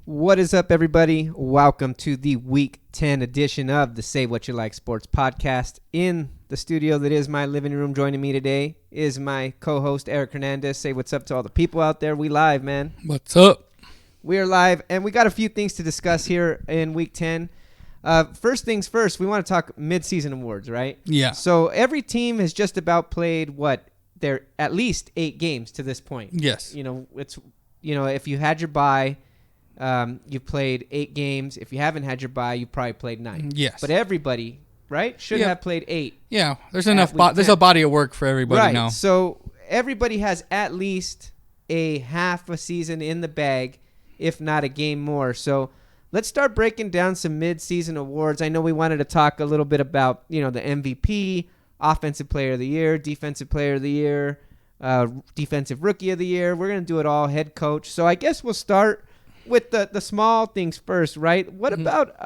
What is up, everybody? Welcome to the Week 10 edition of the Say What You Like Sports podcast. In the studio that is my living room, joining me today is my co-host, Eric Hernandez. Say what's up to all the people out there. We live, man. What's up? We are live, and we got a few things to discuss here in Week 10. First things first, we want to talk Midseason Awards, right? Yeah. So every team has just about played, they're at least 8 games to this point. Yes. If you had your bye, you played 8 games. If you haven't had your bye, you probably played 9. Yes. But everybody, right, should have played 8. Yeah. There's enough. There's a body of work for everybody now. So everybody has at least a half a season in the bag, if not a game more. So let's start breaking down some mid-season awards. I know we wanted to talk a little bit about, the MVP, Offensive Player of the Year, Defensive Player of the Year, Defensive Rookie of the Year. We're going to do it all, head coach. So I guess we'll start with the small things first, right? What about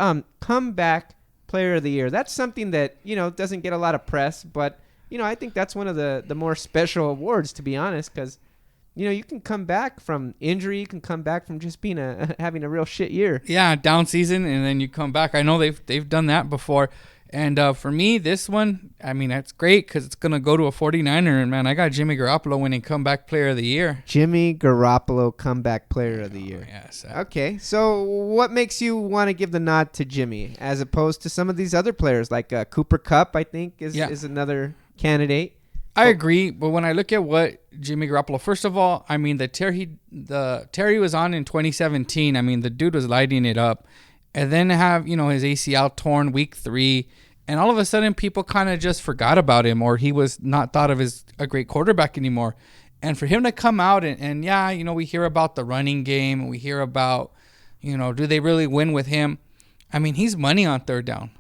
comeback player of the year? That's something that, doesn't get a lot of press, but, I think that's one of the more special awards, to be honest, because, you can come back from injury. You can come back from just being having a real shit year. Yeah, down season, and then you come back. I know they've done that before. And for me, this one, that's great because it's going to go to a 49er. And, man, I got Jimmy Garoppolo winning comeback player of the year. Jimmy Garoppolo comeback player of the year. Yes. Okay, so what makes you want to give the nod to Jimmy as opposed to some of these other players like Cooper Kupp, I think, is another candidate? I agree, but when I look at what Jimmy Garoppolo, first of all, the Terry was on in 2017. The dude was lighting it up. And then have, his ACL torn week 3. And all of a sudden, people kind of just forgot about him, or he was not thought of as a great quarterback anymore. And for him to come out and we hear about the running game. And we hear about, do they really win with him? He's money on third down.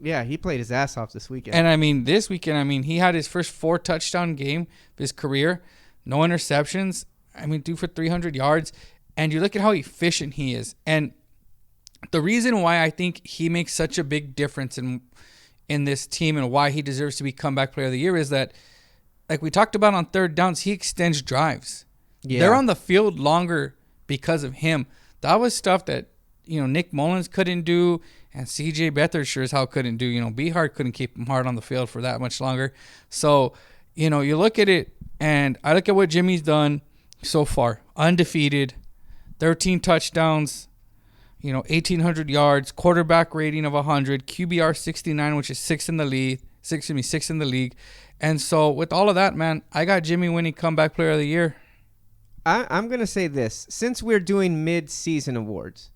Yeah, he played his ass off this weekend. And, this weekend, he had his first 4-touchdown game of his career. No interceptions. Due for 300 yards. And you look at how efficient he is. And the reason why I think he makes such a big difference in this team and why he deserves to be comeback player of the year is that, like we talked about on third downs, he extends drives. Yeah. They're on the field longer because of him. That was stuff that, Nick Mullins couldn't do and CJ Beathard sure as hell couldn't do. Behar couldn't keep him hard on the field for that much longer. So, you look at it, and I look at what Jimmy's done so far. Undefeated, 13 touchdowns, 1,800 yards, quarterback rating of 100, QBR 69, which is sixth in the league. And so with all of that, man, I got Jimmy winning comeback player of the year. I'm going to say this. Since we're doing mid-season awards,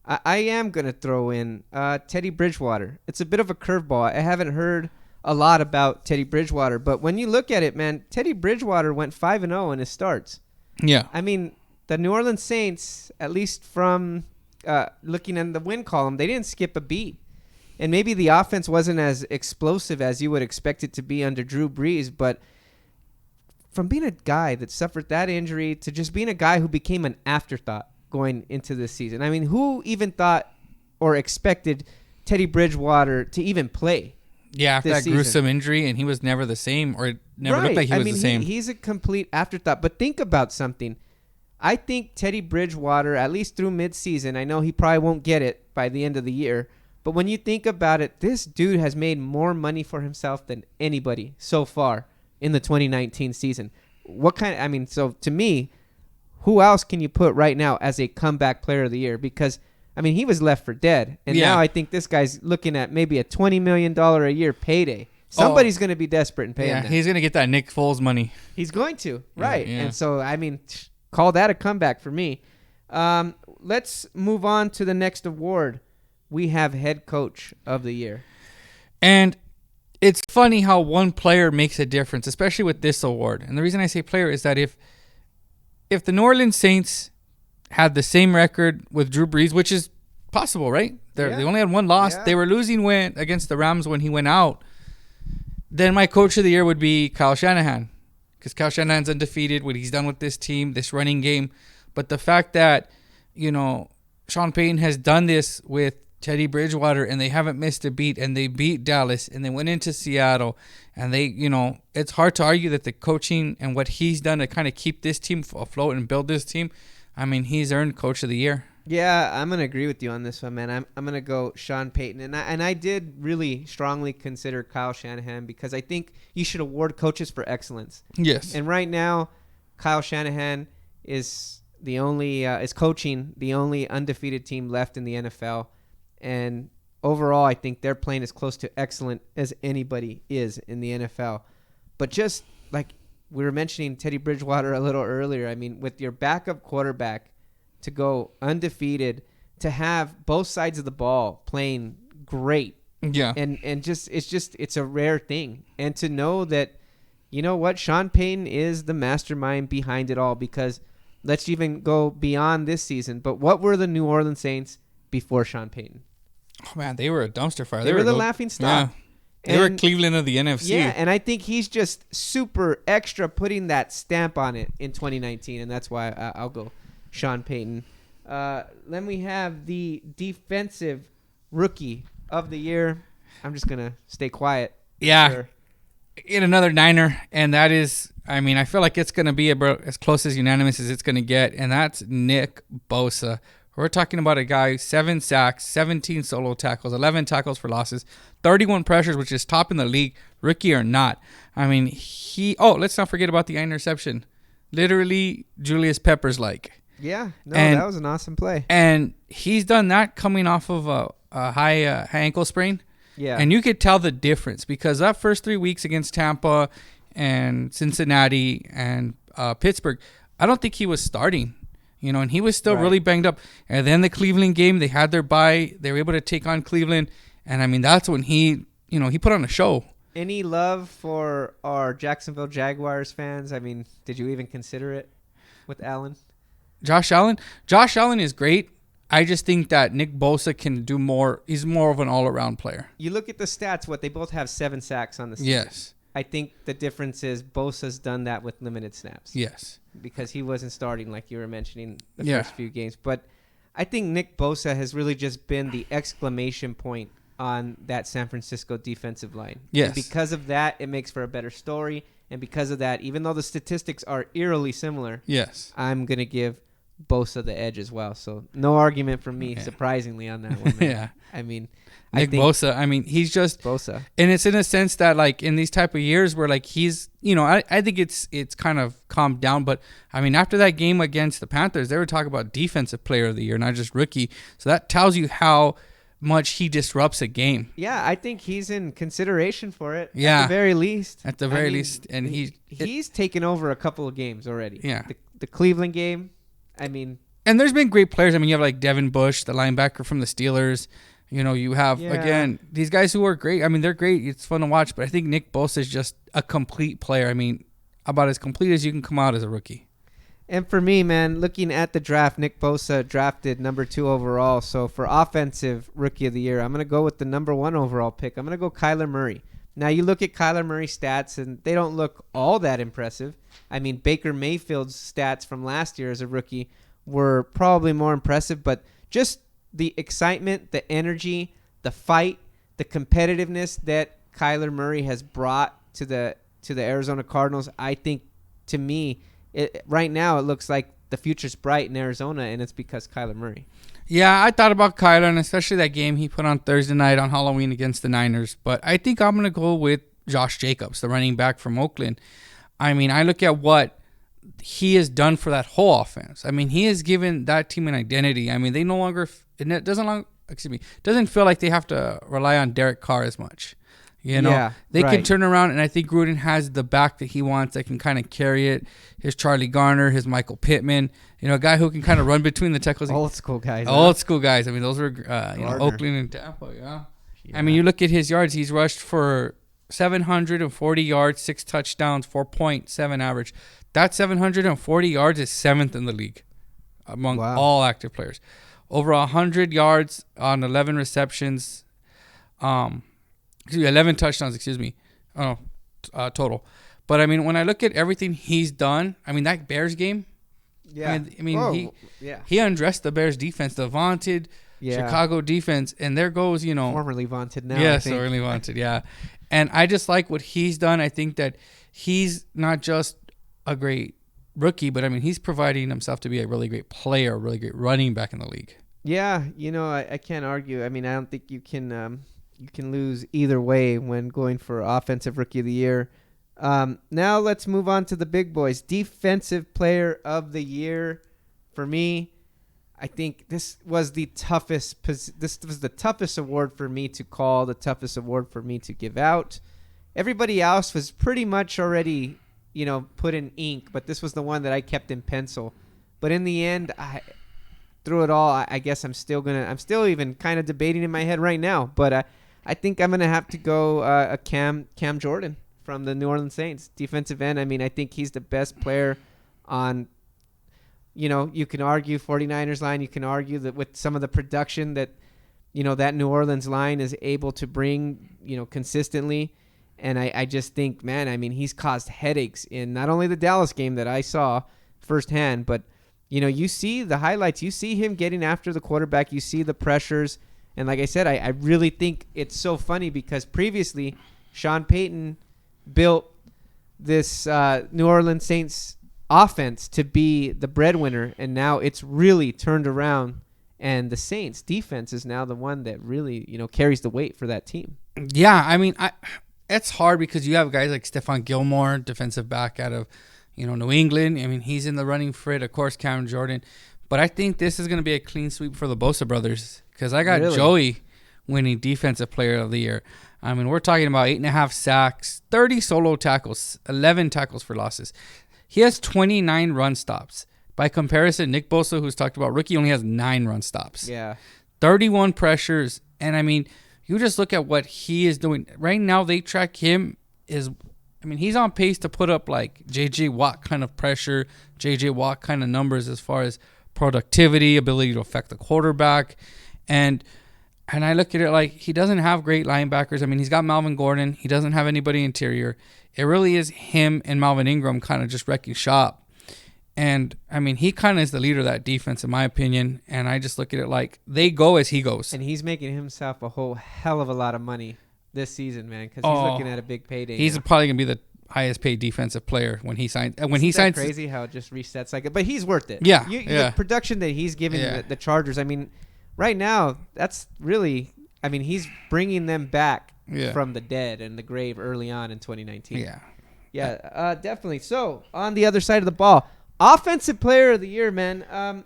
I am going to throw in Teddy Bridgewater. It's a bit of a curveball. I haven't heard a lot about Teddy Bridgewater, but when you look at it, man, Teddy Bridgewater went 5-0 in his starts. Yeah. The New Orleans Saints, at least from looking in the win column, they didn't skip a beat. And maybe the offense wasn't as explosive as you would expect it to be under Drew Brees, but from being a guy that suffered that injury to just being a guy who became an afterthought going into this season. Who even thought or expected Teddy Bridgewater to even play? Yeah, after that gruesome injury, and he was never the same, or it never looked like he was the same. He's a complete afterthought. But think about something. I think Teddy Bridgewater, at least through midseason, I know he probably won't get it by the end of the year, but when you think about it, this dude has made more money for himself than anybody so far in the 2019 season. So to me, who else can you put right now as a comeback player of the year? Because, he was left for dead, and now I think this guy's looking at maybe a $20 million a year payday. Somebody's going to be desperate and pay him that. He's going to get that Nick Foles money. He's going to, right. Yeah. And so, call that a comeback for me. Let's move on to the next award. We have head coach of the year. And it's funny how one player makes a difference, especially with this award. And the reason I say player is that if the New Orleans Saints had the same record with Drew Brees, which is possible, right? They only had one loss. Yeah. They were losing against the Rams when he went out. Then my coach of the year would be Kyle Shanahan. Because Kyle Shanahan's undefeated, what he's done with this team, this running game. But the fact that, Sean Payton has done this with Teddy Bridgewater and they haven't missed a beat, and they beat Dallas and they went into Seattle, and they, it's hard to argue that the coaching and what he's done to kind of keep this team afloat and build this team, he's earned coach of the year. Yeah, I'm gonna agree with you on this one, man. I'm gonna go Sean Payton, and I did really strongly consider Kyle Shanahan because I think you should award coaches for excellence. Yes. And right now, Kyle Shanahan is the only is coaching the only undefeated team left in the NFL, and overall, I think they're playing as close to excellent as anybody is in the NFL. But just like we were mentioning Teddy Bridgewater a little earlier, I mean, with your backup quarterback to go undefeated, to have both sides of the ball playing great. Yeah. And just it's a rare thing. And to know that, you know what, Sean Payton is the mastermind behind it all, because let's even go beyond this season. But what were the New Orleans Saints before Sean Payton? Oh, man, they were a dumpster fire. They were the laughing stock. Yeah. They were Cleveland of the NFC. Yeah, and I think he's just super extra putting that stamp on it in 2019, and that's why I'll go Sean Payton. Then we have the defensive rookie of the year. I'm just going to stay quiet. Yeah. Sure. In another Niner, and that is, I mean, I feel like it's going to be about as close as unanimous as it's going to get, and that's Nick Bosa. We're talking about a guy, 7 sacks, 17 solo tackles, 11 tackles for losses, 31 pressures, which is top in the league, rookie or not. I mean, let's not forget about the interception. Literally, Julius Peppers like. Yeah, that was an awesome play. And he's done that coming off of a high ankle sprain. Yeah. And you could tell the difference because that first 3 weeks against Tampa and Cincinnati and Pittsburgh, I don't think he was starting. And he was still really banged up. And then the Cleveland game, they had their bye. They were able to take on Cleveland. And, I mean, that's when he put on a show. Any love for our Jacksonville Jaguars fans? I mean, did you even consider it with Allen? Josh Allen? Josh Allen is great. I just think that Nick Bosa can do more. He's more of an all-around player. You look at the stats, they both have 7 sacks on the season. Yes. I think the difference is Bosa's done that with limited snaps. Yes. Because he wasn't starting like you were mentioning the first few games. But I think Nick Bosa has really just been the exclamation point on that San Francisco defensive line. Yes. And because of that, it makes for a better story. And because of that, even though the statistics are eerily similar, yes, I'm going to give Bosa the edge as well. So no argument from me, surprisingly, on that one. Man. Yeah. I mean, Nick Bosa, I mean, he's just Bosa. And it's in a sense that, like, in these type of years where, like, he's, I think it's kind of calmed down. But, I mean, after that game against the Panthers, they were talking about defensive player of the year, not just rookie. So that tells you how much he disrupts a game. Yeah, I think he's in consideration for it. Yeah. At the very least. At the very least. And he's taken over a couple of games already. Yeah. The Cleveland game, I mean. And there's been great players. I mean, you have, like, Devin Bush, the linebacker from the Steelers. You have, again, these guys who are great. I mean, they're great. It's fun to watch. But I think Nick Bosa is just a complete player. I mean, about as complete as you can come out as a rookie. And for me, man, looking at the draft, Nick Bosa drafted number 2 overall. So for offensive rookie of the year, I'm going to go with the number 1 overall pick. I'm going to go Kyler Murray. Now, you look at Kyler Murray's stats, and they don't look all that impressive. I mean, Baker Mayfield's stats from last year as a rookie were probably more impressive. But just the excitement, the energy, the fight, the competitiveness that Kyler Murray has brought to the Arizona Cardinals, I think, to me, right now it looks like the future's bright in Arizona, and it's because Kyler Murray. Yeah, I thought about Kyler, and especially that game he put on Thursday night on Halloween against the Niners. But I think I'm going to go with Josh Jacobs, the running back from Oakland. I mean, I look at what he has done for that whole offense. I mean, he has given that team an identity. I mean, they no longer doesn't feel like they have to rely on Derek Carr as much. They can turn around, and I think Gruden has the back that he wants that can kind of carry it. His Charlie Garner, his Michael Pittman, a guy who can kind of run between the tackles. Old school guys. I mean, those were Oakland and Tampa. Yeah. I mean, you look at his yards. He's rushed for 740 yards, 6 touchdowns, 4.7 average. That 740 yards is 7th in the league among all active players. Over 100 yards on 11 receptions. 11 touchdowns, total. But, I mean, when I look at everything he's done, I mean, that Bears game, he undressed the Bears defense, the vaunted Chicago defense, and there goes, Formerly vaunted now. Yes, formerly vaunted, yeah. And I just like what he's done. I think that he's not just a great rookie, but I mean, he's providing himself to be a really great player, a really great running back in the league. Yeah, I can't argue. I mean, I don't think you can lose either way when going for offensive rookie of the year. Now let's move on to the big boys. Defensive player of the year for me. I think this was the toughest. This was the toughest award for me to call. The toughest award for me to give out. Everybody else was pretty much already, put in ink, but this was the one that I kept in pencil. But in the end, through it all, I guess I'm still even kind of debating in my head right now. But I think I'm gonna have to go a Cam Jordan from the New Orleans Saints, defensive end. I mean, I think he's the best player on. You can argue 49ers line. You can argue that with some of the production that, that New Orleans line is able to bring, consistently. And I just think, man, I mean, he's caused headaches in not only the Dallas game that I saw firsthand, but, you see the highlights. You see him getting after the quarterback. You see the pressures. And like I said, I really think it's so funny because previously Sean Payton built this New Orleans Saints offense to be the breadwinner, and now it's really turned around, and the Saints defense is now the one that really carries the weight for that team. Yeah, I mean, it's hard because you have guys like Stephon Gilmore, defensive back out of New England. I mean, he's in the running for it, of course, Cam Jordan, but I think this is going to be a clean sweep for the Bosa brothers because I got Joey winning defensive player of the year. I mean, we're talking about 8.5 sacks, 30 solo tackles, 11 tackles for losses. He has 29 run stops. By comparison, Nick Bosa, who's talked about rookie, only has 9 run stops. Yeah. 31 pressures. And, I mean, you just look at what he is doing. Right now, they track him he's on pace to put up like J.J. Watt kind of pressure, J.J. Watt kind of numbers as far as productivity, ability to affect the quarterback. And I look at it like he doesn't have great linebackers. I mean, he's got Melvin Gordon. He doesn't have anybody interior. It really is him and Melvin Ingram kind of just wrecking shop. And, I mean, he kind of is the leader of that defense, in my opinion. And I just look at it like they go as he goes. And he's making himself a whole hell of a lot of money this season, man, because he's looking at a big payday. He's probably going to be the highest paid defensive player when he signs. Isn't crazy how it just resets like it? But he's worth it. Yeah. The production that he's giving the Chargers, I mean, right now, that's really, I mean, he's bringing them back from the dead and the grave early on in 2019. Yeah. Yeah, definitely. So, on the other side of the ball, offensive player of the year, man.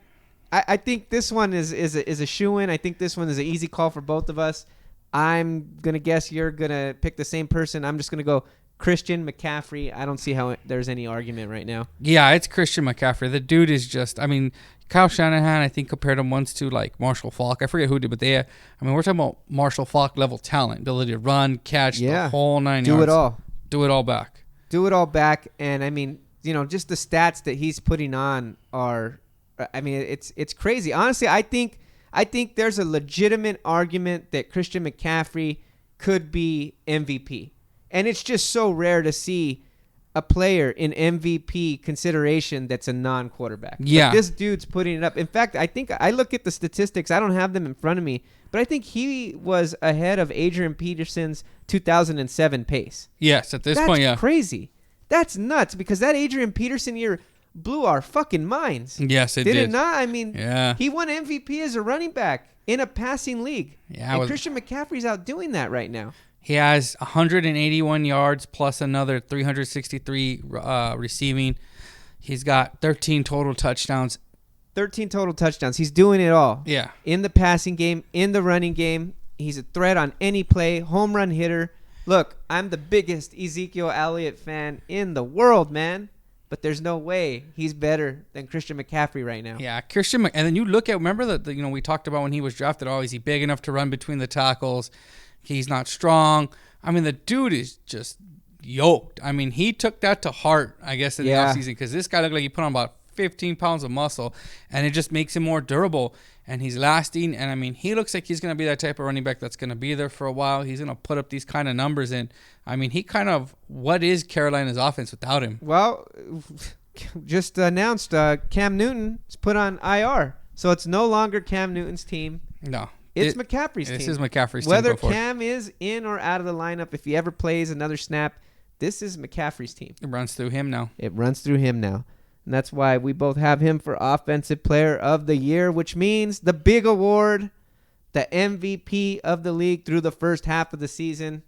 I think this one is a shoo-in. I think this one is an easy call for both of us. I'm going to guess you're going to pick the same person. I'm just going to go Christian McCaffrey. I don't see how there's any argument right now. Yeah, it's Christian McCaffrey. The dude is just, I mean, Kyle Shanahan, I think, compared him once to like Marshall Faulk. I forget who did, but we're talking about Marshall Faulk level talent, ability to run, catch, the whole 9 yards. Do it all. Do it all back. Do it all back. And I mean, just the stats that he's putting on are, I mean, it's crazy. Honestly, I think there's a legitimate argument that Christian McCaffrey could be MVP. And it's just so rare to see a player in MVP consideration that's a non-quarterback. Yeah. But this dude's putting it up. In fact, I think I look at the statistics. I don't have them in front of me, but I think he was ahead of Adrian Peterson's 2007 pace. Yes, at this point, yeah. That's crazy. That's nuts because that Adrian Peterson year blew our fucking minds. Yes, it did. Did it not? I mean, he won MVP as a running back in a passing league. Yeah, and Christian McCaffrey's out doing that right now. He has 181 yards plus another 363 receiving. He's got 13 total touchdowns. 13 total touchdowns. He's doing it all. Yeah. In the passing game, in the running game. He's a threat on any play, home run hitter. Look, I'm the biggest Ezekiel Elliott fan in the world, man. But there's no way he's better than Christian McCaffrey right now. Yeah, and then you look at, remember that we talked about when he was drafted, is he big enough to run between the tackles? He's not strong. I mean, the dude is just yoked. I mean, he took that to heart, I guess, in the offseason because this guy looked like he put on about 15 pounds of muscle, and it just makes him more durable, and he's lasting. And, I mean, he looks like he's going to be that type of running back that's going to be there for a while. He's going to put up these kind of numbers, and, I mean, what is Carolina's offense without him? Well, just announced Cam Newton is put on IR, so it's no longer Cam Newton's team. No. It's McCaffrey's team. This is McCaffrey's team. Whether Cam is in or out of the lineup, if he ever plays another snap, this is McCaffrey's team. It runs through him now. And that's why we both have him for Offensive Player of the Year, which means the big award, the MVP of the league through the first half of the season.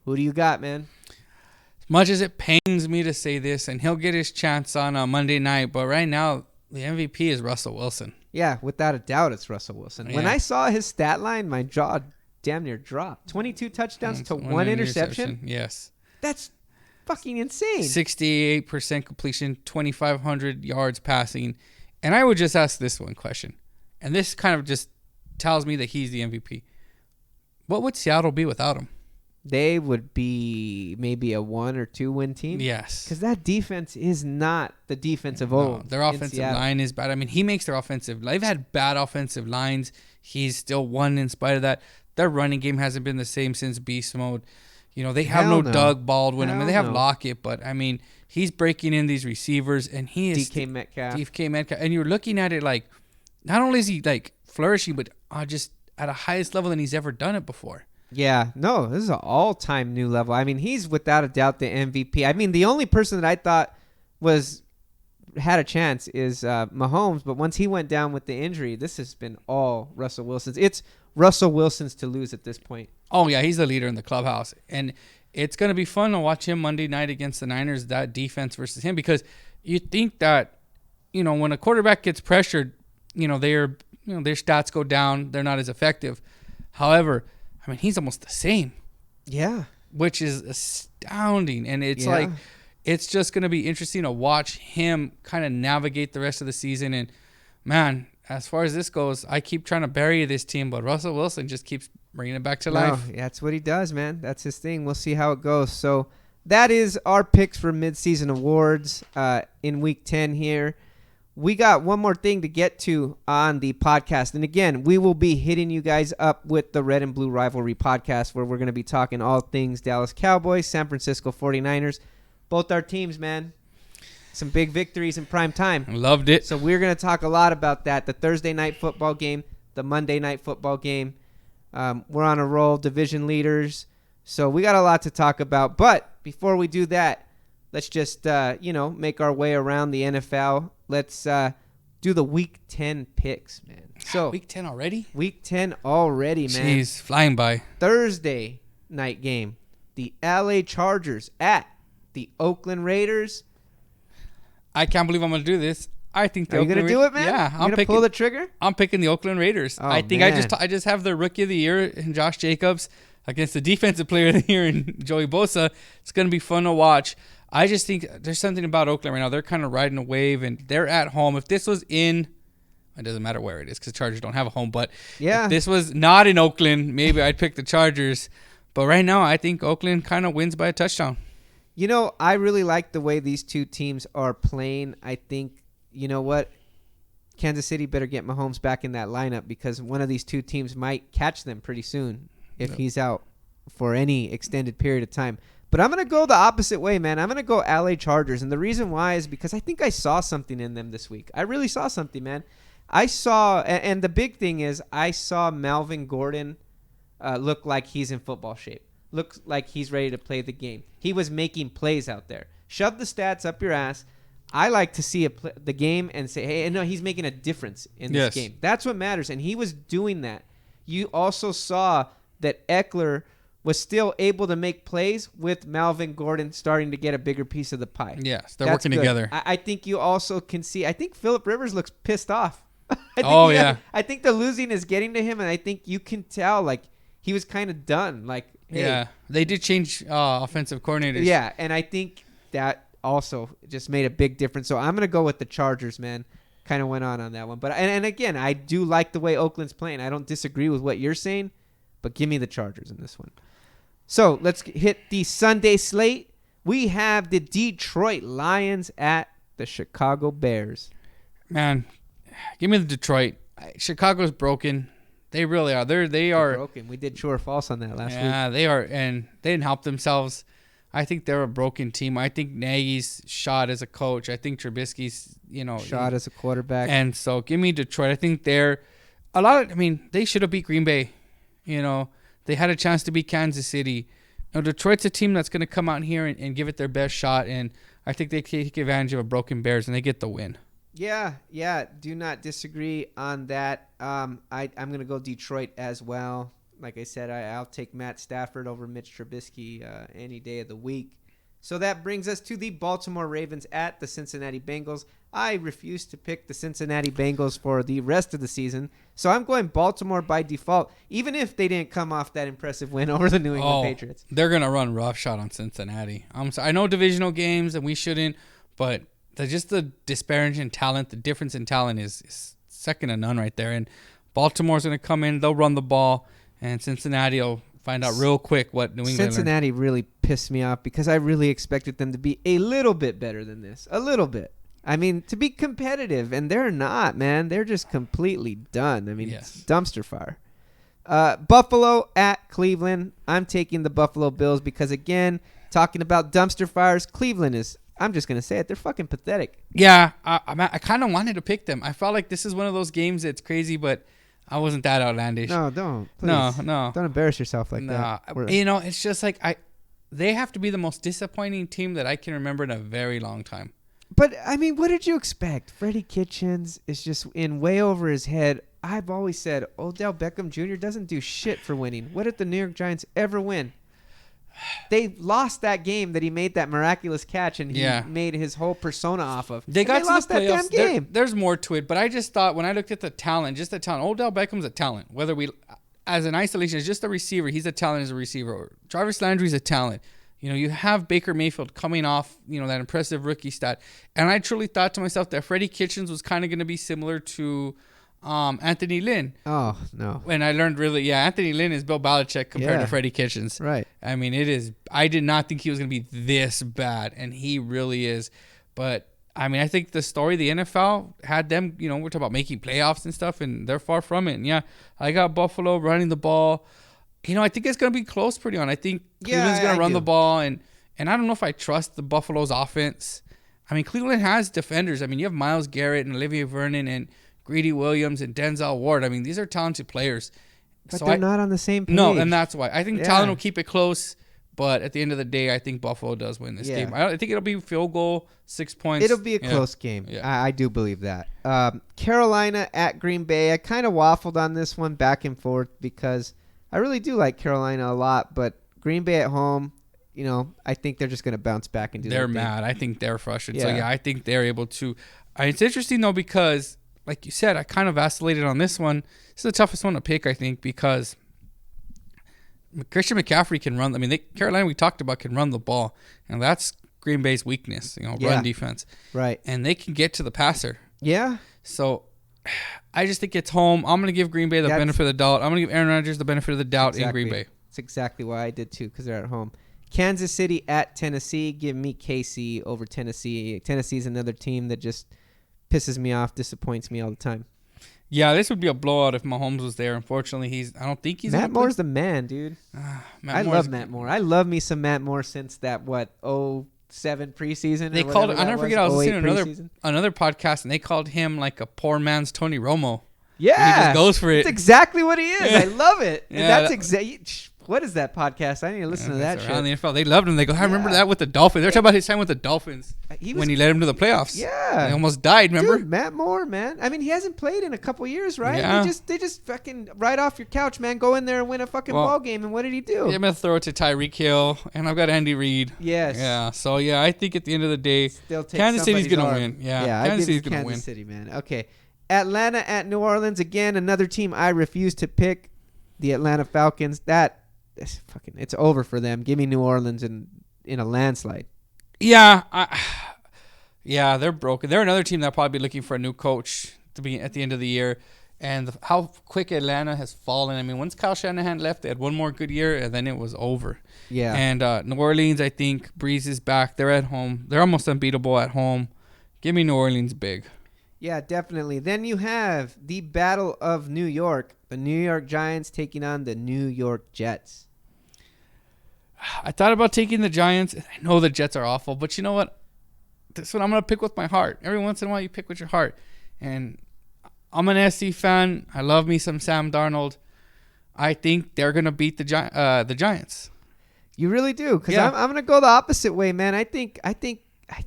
Who do you got, man? As much as it pains me to say this, and he'll get his chance on Monday night, but right now the MVP is Russell Wilson. Yeah, without a doubt, it's Russell Wilson. Yeah. When I saw his stat line, my jaw damn near dropped. 22 touchdowns to one interception. Yes. That's fucking insane. 68% completion, 2,500 yards passing. And I would just ask this one question, and this kind of just tells me that he's the MVP. What would Seattle be without him? They would be maybe a 1 or 2 win team. Yes. Because that defense is not the defense of No, old. their offensive line is bad. I mean, he makes their offensive. They've had bad offensive lines. He's still won in spite of that. Their running game hasn't been the same since beast mode. You know, they have no Doug Baldwin. I mean, they have Lockett, but I mean, he's breaking in these receivers, and he is DK Metcalf. And you're looking at it like, not only is he like flourishing, but just at a highest level than he's ever done it before. Yeah, no, this is an all-time new level. I mean, he's without a doubt the MVP. I mean, the only person that I thought had a chance is Mahomes, but once he went down with the injury, this has been all Russell Wilson's. It's Russell Wilson's to lose at this point. Oh, yeah, he's the leader in the clubhouse. And it's going to be fun to watch him Monday night against the Niners, that defense versus him, because you think that, you know, when a quarterback gets pressured, their stats go down. They're not as effective. However, I mean, he's almost the same. Yeah. Which is astounding. And it's like, it's just going to be interesting to watch him kind of navigate the rest of the season. And, man, as far as this goes, I keep trying to bury this team, but Russell Wilson just keeps bringing it back to life. That's what he does, man. That's his thing. We'll see how it goes. So that is our picks for Midseason Awards in Week 10 here. We got one more thing to get to on the podcast. And again, we will be hitting you guys up with the Red and Blue Rivalry podcast, where we're going to be talking all things Dallas Cowboys, San Francisco 49ers. Both our teams, man. Some big victories in prime time. Loved it. So we're going to talk a lot about that. The Thursday night football game, the Monday night football game. We're on a roll, division leaders. So we got a lot to talk about. But before we do that, let's just, make our way around the NFL. Let's do the Week 10 picks, man. So Week 10 already? Week 10 already, man. Jeez, flying by. Thursday night game. The LA Chargers at the Oakland Raiders. I can't believe I'm going to do this. I think Are you going to do it, man? Yeah. I'm going to pull the trigger? I'm picking the Oakland Raiders. Oh, I think man. I just have the Rookie of the Year in Josh Jacobs against the Defensive Player of the Year in Joey Bosa. It's going to be fun to watch. I just think there's something about Oakland right now. They're kind of riding a wave, and they're at home. If this was it doesn't matter where it is because the Chargers don't have a home. But if this was not in Oakland, maybe I'd pick the Chargers. But right now, I think Oakland kind of wins by a touchdown. You know, I really like the way these two teams are playing. I think, you know what? Kansas City better get Mahomes back in that lineup because one of these two teams might catch them pretty soon if he's out for any extended period of time. But I'm going to go the opposite way, man. I'm going to go LA Chargers. And the reason why is because I think I saw something in them this week. I really saw something, man. I saw, and the big thing is I saw Melvin Gordon look like he's in football shape. Looks like he's ready to play the game. He was making plays out there. Shove the stats up your ass. I like to see the game and say, hey, no, he's making a difference in this game. That's what matters. And he was doing that. You also saw that Eckler was still able to make plays with Melvin Gordon starting to get a bigger piece of the pie. Yes, they're working together. I think you also can see, I think Phillip Rivers looks pissed off. I think the losing is getting to him, and I think you can tell, like, he was kind of done. Like, hey. Yeah, they did change offensive coordinators. Yeah, and I think that also just made a big difference. So I'm going to go with the Chargers, man. Kind of went on that one. But and again, I do like the way Oakland's playing. I don't disagree with what you're saying, but give me the Chargers in this one. So let's hit the Sunday slate. We have the Detroit Lions at the Chicago Bears. Man, give me the Detroit. Chicago's broken. They really are. They are broken. We did true or false on that last week. Yeah, they are, and they didn't help themselves. I think they're a broken team. I think Nagy's shot as a coach. I think Trubisky's, shot as a quarterback. And so give me Detroit. I think they should have beat Green Bay. They had a chance to beat Kansas City. Detroit's a team that's going to come out here and give it their best shot. And I think they take advantage of a broken Bears and they get the win. Yeah, do not disagree on that. I'm going to go Detroit as well. Like I said, I'll take Matt Stafford over Mitch Trubisky any day of the week. So that brings us to the Baltimore Ravens at the Cincinnati Bengals. I refuse to pick the Cincinnati Bengals for the rest of the season, so I'm going Baltimore by default, even if they didn't come off that impressive win over the New England Patriots. They're going to run roughshod on Cincinnati. I'm sorry. I know divisional games and we shouldn't, but just the disparaging talent, the difference in talent is second to none right there. And Baltimore's going to come in, they'll run the ball, and Cincinnati will find out real quick what New England Cincinnati really pissed me off because I really expected them to be a little bit better than this. A little bit. I mean, to be competitive, and they're not, man. They're just completely done. I mean, It's dumpster fire. Buffalo at Cleveland. I'm taking the Buffalo Bills because, again, talking about dumpster fires, Cleveland is, I'm just going to say it, they're fucking pathetic. Yeah, I kind of wanted to pick them. I felt like this is one of those games that's crazy, but I wasn't that outlandish. No, don't. Please. No. Don't embarrass yourself like that. It's just like they have to be the most disappointing team that I can remember in a very long time. But, I mean, what did you expect? Freddie Kitchens is just in way over his head. I've always said Odell Beckham Jr. doesn't do shit for winning. What did the New York Giants ever win? They lost that game that he made that miraculous catch and he made his whole persona off of. They lost that damn game. There's more to it, but I just thought when I looked at the talent, Odell Beckham's a talent. Whether as an isolation, as just a receiver, he's a talent as a receiver. Jarvis Landry's a talent. You have Baker Mayfield coming off, that impressive rookie stat. And I truly thought to myself that Freddie Kitchens was kind of going to be similar to Anthony Lynn. Oh, no. And I learned Anthony Lynn is Bill Belichick compared to Freddie Kitchens. Right. I mean, I did not think he was going to be this bad, and he really is. But, I mean, I think the story, the NFL had them, we're talking about making playoffs and stuff, and they're far from it. And, I got Buffalo running the ball. I think it's going to be close pretty on. I think Cleveland's going to run the ball, and I don't know if I trust the Buffalo's offense. I mean, Cleveland has defenders. I mean, you have Myles Garrett and Olivier Vernon and Greedy Williams and Denzel Ward. I mean, these are talented players. But they're not on the same page. No, and that's why. I think talent will keep it close, but at the end of the day, I think Buffalo does win this game. I think it'll be field goal, 6 points. It'll be a close game. Yeah. I do believe that. Carolina at Green Bay. I kind of waffled on this one back and forth because I really do like Carolina a lot, but Green Bay at home, I think they're just going to bounce back and do They're mad. I think they're frustrated. So, I think they're able to. It's interesting, though, because, like you said, I kind of vacillated on this one. This is the toughest one to pick, I think, because Christian McCaffrey can run. I mean, Carolina, we talked about, can run the ball, and that's Green Bay's weakness, run defense. Right. And they can get to the passer. Yeah. So I just think it's home. I'm going to give Green Bay the benefit of the doubt. I'm going to give Aaron Rodgers the benefit of the doubt in Green Bay. That's exactly why I did too, because they're at home. Kansas City at Tennessee. Give me KC over Tennessee. Tennessee's another team that just pisses me off, disappoints me all the time. Yeah, this would be a blowout if Mahomes was there. Unfortunately, I don't think he's. Matt Moore's the man, dude. I love Matt Moore. I love me some Matt Moore since that 07 preseason. They called. I never forget. I was listening to another podcast, and they called him like a poor man's Tony Romo. Yeah, and he just goes for it. That's exactly what he is. I love it. Yeah, and that's exactly. What is that podcast? I need to listen to that shit. Around the NFL, they loved him. They go, I remember that with the Dolphins. They're talking about his time with the Dolphins when he led him to the playoffs. Yeah, he almost died. Remember, dude, Matt Moore, man. I mean, he hasn't played in a couple years, right? Yeah. They just fucking right off your couch, man. Go in there and win a fucking ball game. And what did he do? I'm gonna throw it to Tyreek Hill, and I've got Andy Reid. Yes. Yeah. So I think at the end of the day, Kansas City's gonna win. Yeah. Kansas City's gonna win. Kansas City, man. Okay. Atlanta at New Orleans again. Another team I refuse to pick. The Atlanta Falcons. It's over for them. Give me New Orleans in a landslide. Yeah, they're broken. They're another team that'll probably be looking for a new coach to be at the end of the year. And how quick Atlanta has fallen. I mean, once Kyle Shanahan left, they had one more good year, and then it was over. Yeah. And New Orleans, I think, Breeze is back. They're at home. They're almost unbeatable at home. Give me New Orleans big. Yeah, definitely. Then you have the Battle of New York. The New York Giants taking on the New York Jets. I thought about taking the Giants. I know the Jets are awful, but you know what? This one I'm going to pick with my heart. Every once in a while, you pick with your heart. And I'm an SC fan. I love me some Sam Darnold. I think they're going to beat the Giants. You really do? Because I'm going to go the opposite way, man. I think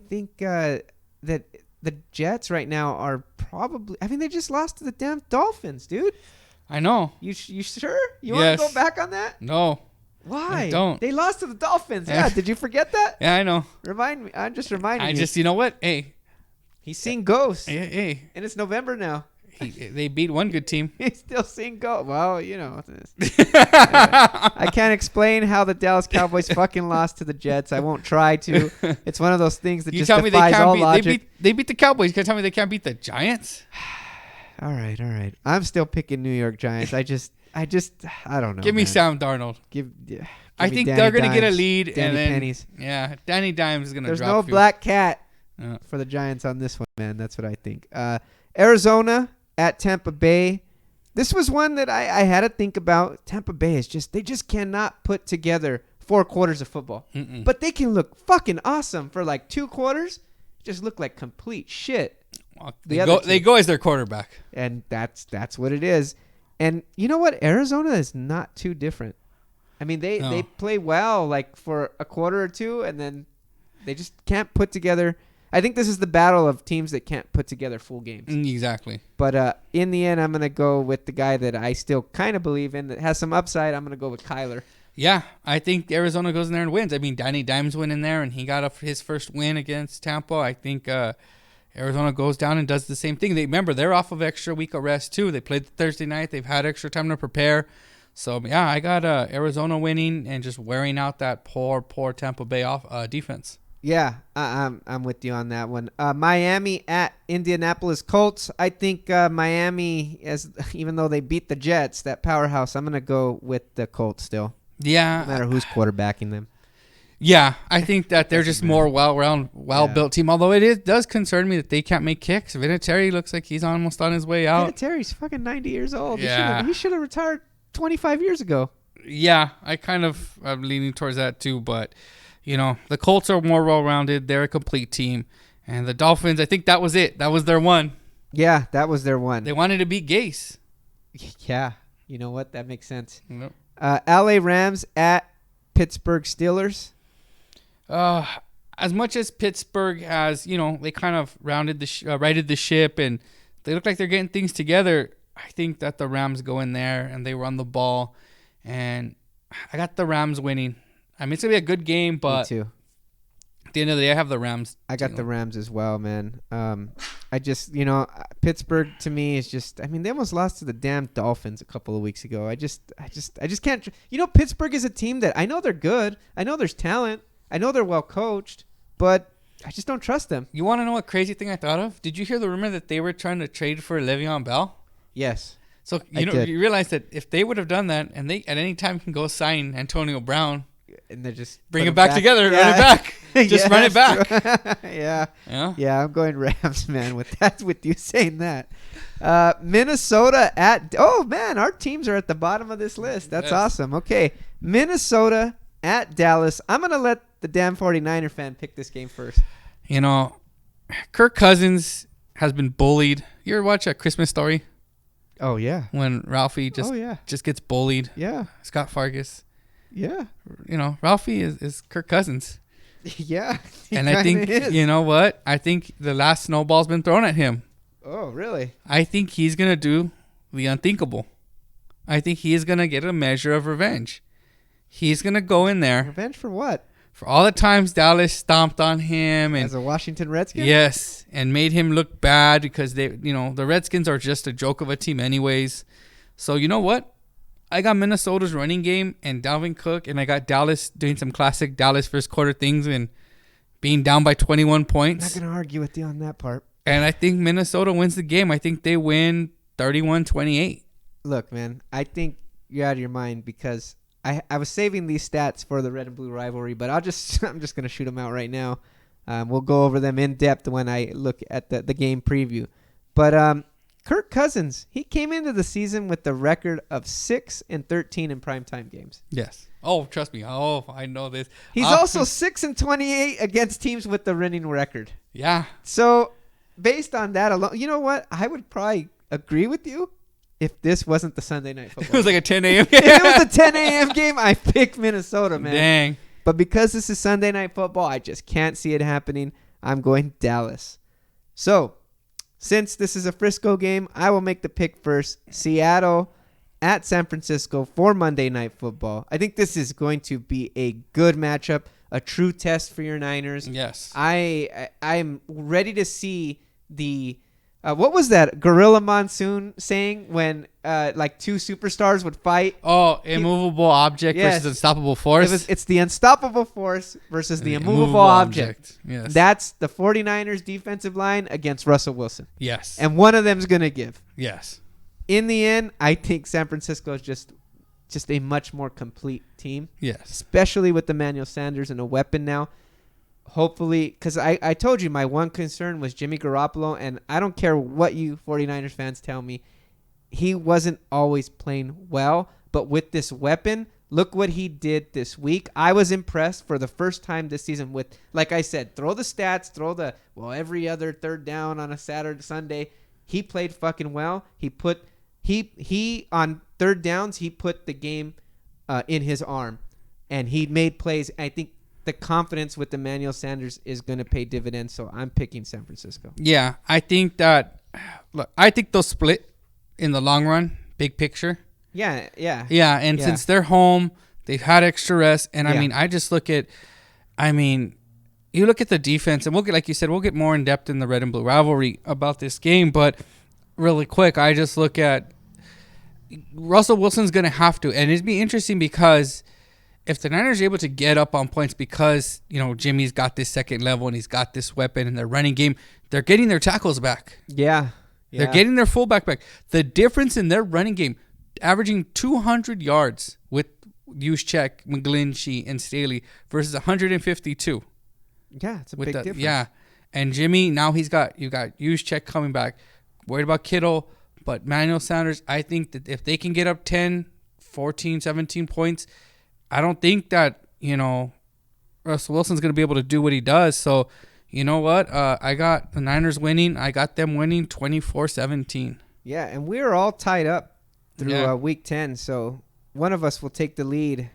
think that the Jets right now are probably. I mean, they just lost to the damn Dolphins, dude. I know. You sure? You want to go back on that? No. Why? I don't. They lost to the Dolphins. Yeah. Did you forget that? Yeah, I know. Remind me. I'm just reminding you. You know what? Hey. He's seeing ghosts. Hey. And it's November now. They beat one good team. He's still seeing ghosts. Well, you know. I can't explain how the Dallas Cowboys fucking lost to the Jets. I won't try to. It's one of those things that just defies all logic. They beat the Cowboys. Can you tell me they can't beat the Giants? All right. I'm still picking New York Giants. I don't know. Give me Sam Darnold. I think Danny they're going to get a Dimes, lead. Danny and then, Pennies. Yeah, Danny Dimes is going to drop. There's no black cat for the Giants on this one, man. That's what I think. Arizona at Tampa Bay. This was one that I had to think about. Tampa Bay is they just cannot put together 4 quarters of football. Mm-mm. But they can look fucking awesome for like 2 quarters. Just look like complete shit. Well, they go as their quarterback. And that's what it is. And you know what? Arizona is not too different. I mean, they play well like for a quarter or 2, and then they just can't put together. I think this is the battle of teams that can't put together full games. Exactly. But in the end, I'm going to go with the guy that I still kind of believe in that has some upside. I'm going to go with Kyler. Yeah, I think Arizona goes in there and wins. I mean, Danny Dimes went in there, and he got his first win against Tampa. I think Arizona goes down and does the same thing. Remember, they're off of extra week of rest, too. They played Thursday night. They've had extra time to prepare. So, yeah, I got Arizona winning and just wearing out that poor Tampa Bay defense. Yeah, I'm with you on that one. Miami at Indianapolis Colts. I think Miami, even though they beat the Jets, that powerhouse, I'm going to go with the Colts still. Yeah. No matter who's quarterbacking them. Yeah, I think that they're just more well-built team. Although it does concern me that they can't make kicks. Vinatieri looks like he's almost on his way out. Vinatieri's fucking 90 years old. Yeah. He should have retired 25 years ago. Yeah, I kind of am leaning towards that too. But, the Colts are more well-rounded. They're a complete team. And the Dolphins, I think that was it. That was their one. Yeah, that was their one. They wanted to beat Gase. Yeah, you know what? That makes sense. Nope. LA Rams at Pittsburgh Steelers. As much as Pittsburgh has, they kind of righted the ship and they look like they're getting things together. I think that the Rams go in there and they run the ball, and I got the Rams winning. I mean, it's gonna be a good game, but me too. At the end of the day, I have the Rams. I got the Rams as well, man. I just, Pittsburgh to me is just. I mean, they almost lost to the damn Dolphins a couple of weeks ago. I just can't. Pittsburgh is a team that I know they're good. I know there's talent. I know they're well coached, but I just don't trust them. You want to know what crazy thing I thought of? Did you hear the rumor that they were trying to trade for Le'Veon Bell? Yes. So you realize that if they would have done that, and they at any time can go sign Antonio Brown, and they just bring it back together, run it back, just run it back. Yeah. I'm going Rams, man. With you saying that, Minnesota at. Oh man, our teams are at the bottom of this list. That's awesome. Okay, Minnesota at Dallas. I'm going to let the damn 49er fan pick this game first. Kirk Cousins has been bullied. You ever watch A Christmas Story? Oh, yeah. When Ralphie just gets bullied. Yeah. Scott Fargus. Yeah. Ralphie is Kirk Cousins. Yeah. And I think, you know what? I think the last snowball's been thrown at him. Oh, really? I think he's going to do the unthinkable. I think he is going to get a measure of revenge. He's going to go in there. Revenge for what? For all the times Dallas stomped on him. And as a Washington Redskin? Yes. And made him look bad because the Redskins are just a joke of a team anyways. So you know what? I got Minnesota's running game and Dalvin Cook, and I got Dallas doing some classic Dallas first quarter things and being down by 21 points. I'm not going to argue with you on that part. And I think Minnesota wins the game. I think they win 31-28. Look, man, I think you're out of your mind because I was saving these stats for the red and blue rivalry, but I'm just going to shoot them out right now. We'll go over them in depth when I look at the game preview. But Kirk Cousins, he came into the season with the record of 6-13 in primetime games. Yes. Oh, trust me. Oh, I know this. He's also 6-28 against teams with the winning record. Yeah. So based on that alone, you know what? I would probably agree with you if this wasn't the Sunday night football. It was like a 10 a.m. game. If it was a 10 a.m. game, I picked Minnesota, man. Dang. But because this is Sunday night football, I just can't see it happening. I'm going Dallas. So, since this is a Frisco game, I will make the pick first. Seattle at San Francisco for Monday Night Football. I think this is going to be a good matchup, a true test for your Niners. Yes. I'm ready to see the what was that Gorilla Monsoon saying when like two superstars would fight? Oh, immovable object versus unstoppable force. It's the unstoppable force versus the immovable object. Yes. That's the 49ers defensive line against Russell Wilson. Yes. And one of them's going to give. Yes. In the end, I think San Francisco is just a much more complete team. Yes. Especially with Emmanuel Sanders and a weapon now. Hopefully, because I told you my one concern was Jimmy Garoppolo, and I don't care what you 49ers fans tell me. He wasn't always playing well, but with this weapon, look what he did this week. I was impressed for the first time this season with, like I said, throw the stats, every other third down on a Saturday, Sunday. He played fucking well. He on third downs, he put the game in his arm, and he made plays. I think the confidence with Emmanuel Sanders is going to pay dividends, so I'm picking San Francisco. Yeah, I think they'll split in the long run, big picture. Yeah. And since they're home, they've had extra rest, and I mean, you look at the defense, and we'll get, like you said, we'll get more in depth in the red and blue rivalry about this game, but really quick, I just look at Russell Wilson's going to have to, and it'd be interesting because if the Niners are able to get up on points because, Jimmy's got this second level and he's got this weapon in their running game, they're getting their tackles back. Yeah. They're getting their fullback back. The difference in their running game, averaging 200 yards with Juszczyk, McGlinchey, and Staley versus 152. Yeah, it's a big difference. Yeah. And Jimmy, now you got Juszczyk coming back. Worried about Kittle, but Manuel Sanders, I think that if they can get up 10, 14, 17 points, I don't think that, Russell Wilson's going to be able to do what he does. So, you know what? I got the Niners winning. I got them winning 24-17. Yeah, and we're all tied up through week 10. So one of us will take the lead,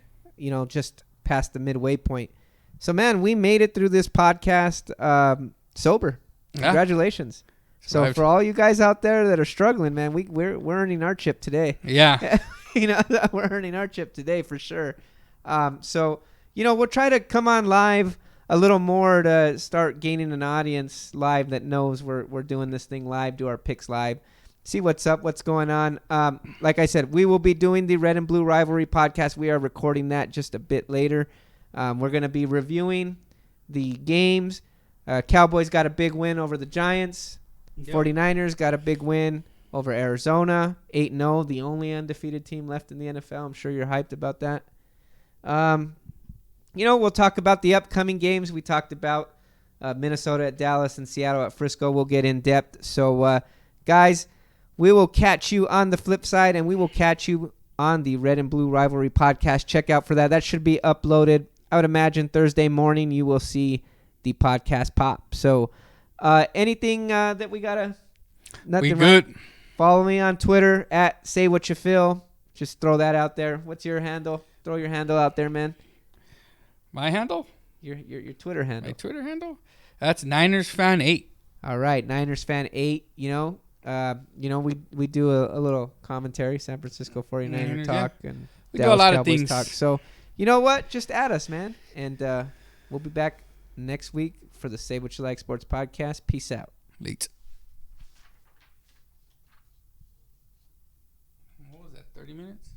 just past the midway point. So, man, we made it through this podcast sober. Congratulations. So for all you guys out there that are struggling, man, we're earning our chip today. Yeah. We're earning our chip today for sure. So, we'll try to come on live a little more to start gaining an audience live that knows we're doing this thing live, do our picks live, see what's up, what's going on. Like I said, we will be doing the Red and Blue Rivalry podcast. We are recording that just a bit later. We're going to be reviewing the games. Cowboys got a big win over the Giants. Yep. 49ers got a big win over Arizona. 8-0, the only undefeated team left in the NFL. I'm sure you're hyped about that. We'll talk about the upcoming games. We talked about Minnesota at Dallas and Seattle at Frisco. We'll get in depth. So, guys, we will catch you on the flip side, and we will catch you on the Red and Blue Rivalry podcast. Check out for that. That should be uploaded. I would imagine Thursday morning you will see the podcast pop. So, anything that we got to... We good. Right? Follow me on Twitter at SayWhatchaFeel. Just throw that out there. What's your handle? Throw your handle out there, man. My handle? Your Twitter handle. My Twitter handle? That's NinersFan8. All right, NinersFan8. We do a little commentary, San Francisco 49er talk, and we Dallas do a lot Cowboys of things. Talk. So, you know what? Just add us, man, and we'll be back next week for the Say What You Like Sports Podcast. Peace out. Late. What was that? 30 minutes?